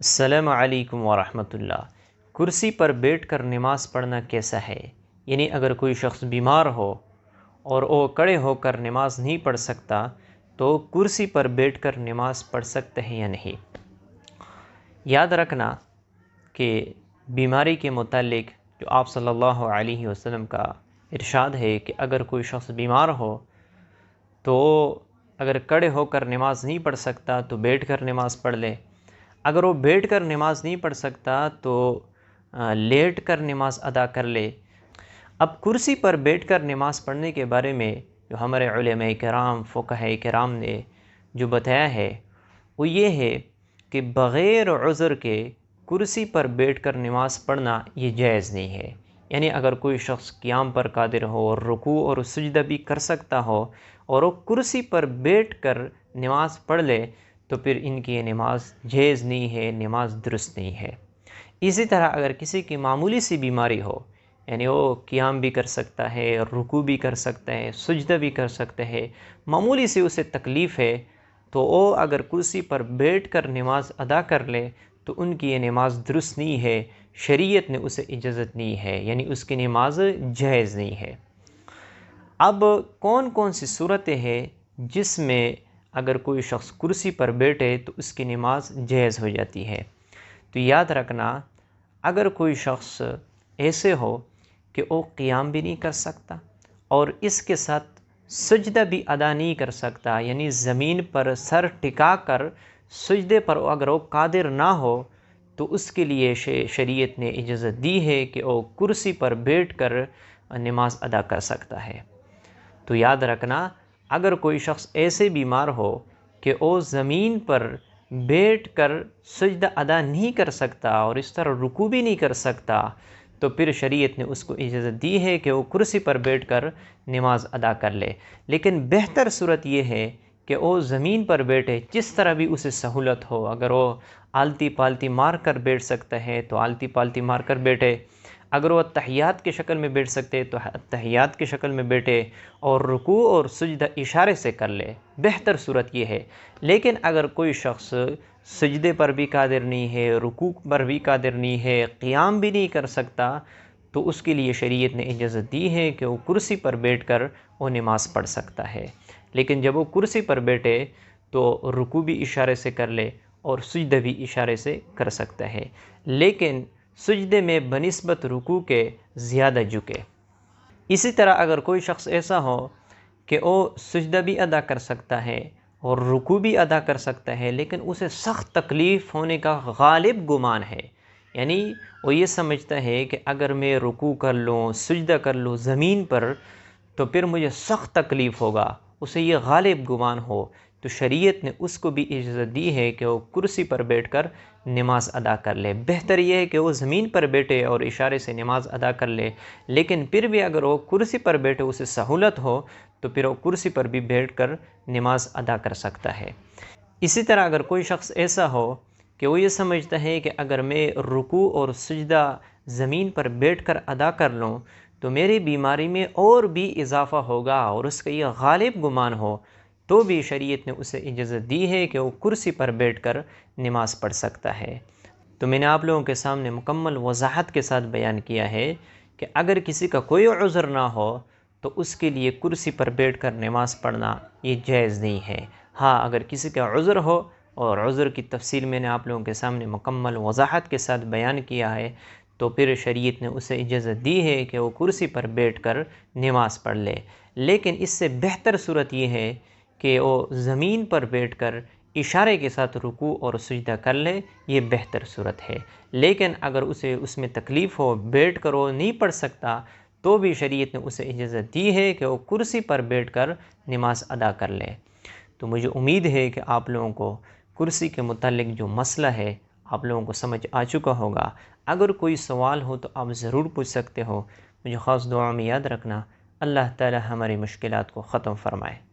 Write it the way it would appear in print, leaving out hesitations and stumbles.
السلام علیکم ورحمۃ اللہ۔ کرسی پر بیٹھ کر نماز پڑھنا کیسا ہے؟ یعنی اگر کوئی شخص بیمار ہو اور وہ کھڑے ہو کر نماز نہیں پڑھ سکتا تو کرسی پر بیٹھ کر نماز پڑھ سکتے ہیں یا نہیں؟ یاد رکھنا کہ بیماری کے متعلق جو آپ صلی اللہ علیہ وسلم کا ارشاد ہے کہ اگر کوئی شخص بیمار ہو تو اگر کھڑے ہو کر نماز نہیں پڑھ سکتا تو بیٹھ کر نماز پڑھ لے، اگر وہ بیٹھ کر نماز نہیں پڑھ سکتا تو لیٹ کر نماز ادا کر لے۔ اب کرسی پر بیٹھ کر نماز پڑھنے کے بارے میں جو ہمارے علماء کرام فقہاء کرام نے جو بتایا ہے وہ یہ ہے کہ بغیر عذر کے کرسی پر بیٹھ کر نماز پڑھنا یہ جائز نہیں ہے۔ یعنی اگر کوئی شخص قیام پر قادر ہو اور رکوع اور سجدہ بھی کر سکتا ہو اور وہ کرسی پر بیٹھ کر نماز پڑھ لے تو پھر ان کی یہ نماز جائز نہیں ہے، نماز درست نہیں ہے۔ اسی طرح اگر کسی کی معمولی سی بیماری ہو، یعنی وہ قیام بھی کر سکتا ہے، رکوع بھی کر سکتا ہے، سجدہ بھی کر سکتا ہے، معمولی سی اسے تکلیف ہے تو وہ اگر کرسی پر بیٹھ کر نماز ادا کر لے تو ان کی یہ نماز درست نہیں ہے، شریعت نے اسے اجازت نہیں ہے، یعنی اس کی نماز جائز نہیں ہے۔ اب کون کون سی صورتیں ہیں جس میں اگر کوئی شخص کرسی پر بیٹھے تو اس کی نماز جائز ہو جاتی ہے؟ تو یاد رکھنا اگر کوئی شخص ایسے ہو کہ وہ قیام بھی نہیں کر سکتا اور اس کے ساتھ سجدہ بھی ادا نہیں کر سکتا، یعنی زمین پر سر ٹکا کر سجدے پر اگر وہ قادر نہ ہو تو اس کے لیے شریعت نے اجازت دی ہے کہ وہ کرسی پر بیٹھ کر نماز ادا کر سکتا ہے۔ تو یاد رکھنا اگر کوئی شخص ایسے بیمار ہو کہ وہ زمین پر بیٹھ کر سجدہ ادا نہیں کر سکتا اور اس طرح رکوع بھی نہیں کر سکتا تو پھر شریعت نے اس کو اجازت دی ہے کہ وہ کرسی پر بیٹھ کر نماز ادا کر لے۔ لیکن بہتر صورت یہ ہے کہ وہ زمین پر بیٹھے، جس طرح بھی اسے سہولت ہو۔ اگر وہ آلتی پالتی مار کر بیٹھ سکتا ہے تو آلتی پالتی مار کر بیٹھے، اگر وہ تحیات کی شکل میں بیٹھ سکتے تو تحیات کی شکل میں بیٹھے اور رکوع اور سجدہ اشارے سے کر لے، بہتر صورت یہ ہے۔ لیکن اگر کوئی شخص سجدے پر بھی قادر نہیں ہے، رکوع پر بھی قادر نہیں ہے، قیام بھی نہیں کر سکتا تو اس کے لیے شریعت نے اجازت دی ہے کہ وہ کرسی پر بیٹھ کر وہ نماز پڑھ سکتا ہے۔ لیکن جب وہ کرسی پر بیٹھے تو رکوع بھی اشارے سے کر لے اور سجدہ بھی اشارے سے کر سکتا ہے، لیکن سجدے میں بنسبت رکوع کے زیادہ جھکے۔ اسی طرح اگر کوئی شخص ایسا ہو کہ وہ سجدہ بھی ادا کر سکتا ہے اور رکوع بھی ادا کر سکتا ہے لیکن اسے سخت تکلیف ہونے کا غالب گمان ہے، یعنی وہ یہ سمجھتا ہے کہ اگر میں رکوع کر لوں، سجدہ کر لوں زمین پر تو پھر مجھے سخت تکلیف ہوگا، اسے یہ غالب گمان ہو تو شریعت نے اس کو بھی اجازت دی ہے کہ وہ کرسی پر بیٹھ کر نماز ادا کر لے۔ بہتر یہ ہے کہ وہ زمین پر بیٹھے اور اشارے سے نماز ادا کر لے، لیکن پھر بھی اگر وہ کرسی پر بیٹھے اسے سہولت ہو تو پھر وہ کرسی پر بھی بیٹھ کر نماز ادا کر سکتا ہے۔ اسی طرح اگر کوئی شخص ایسا ہو کہ وہ یہ سمجھتا ہے کہ اگر میں رکوع اور سجدہ زمین پر بیٹھ کر ادا کر لوں تو میری بیماری میں اور بھی اضافہ ہوگا اور اس کا یہ غالب گمان ہو تو بھی شریعت نے اسے اجازت دی ہے کہ وہ کرسی پر بیٹھ کر نماز پڑھ سکتا ہے۔ تو میں نے آپ لوگوں کے سامنے مکمل وضاحت کے ساتھ بیان کیا ہے کہ اگر کسی کا کوئی عذر نہ ہو تو اس کے لیے کرسی پر بیٹھ کر نماز پڑھنا یہ جائز نہیں ہے۔ ہاں اگر کسی کا عذر ہو اور عذر کی تفصیل میں نے آپ لوگوں کے سامنے مکمل وضاحت کے ساتھ بیان کیا ہے تو پھر شریعت نے اسے اجازت دی ہے کہ وہ کرسی پر بیٹھ کر نماز پڑھ لے۔ لیکن اس سے بہتر صورت یہ ہے کہ وہ زمین پر بیٹھ کر اشارے کے ساتھ رکوع اور سجدہ کر لے، یہ بہتر صورت ہے۔ لیکن اگر اسے اس میں تکلیف ہو، بیٹھ کر وہ نہیں پڑھ سکتا تو بھی شریعت نے اسے اجازت دی ہے کہ وہ کرسی پر بیٹھ کر نماز ادا کر لے۔ تو مجھے امید ہے کہ آپ لوگوں کو کرسی کے متعلق جو مسئلہ ہے آپ لوگوں کو سمجھ آ چکا ہوگا۔ اگر کوئی سوال ہو تو آپ ضرور پوچھ سکتے ہو۔ مجھے خاص دعا میں یاد رکھنا، اللہ تعالی ہماری مشکلات کو ختم فرمائے۔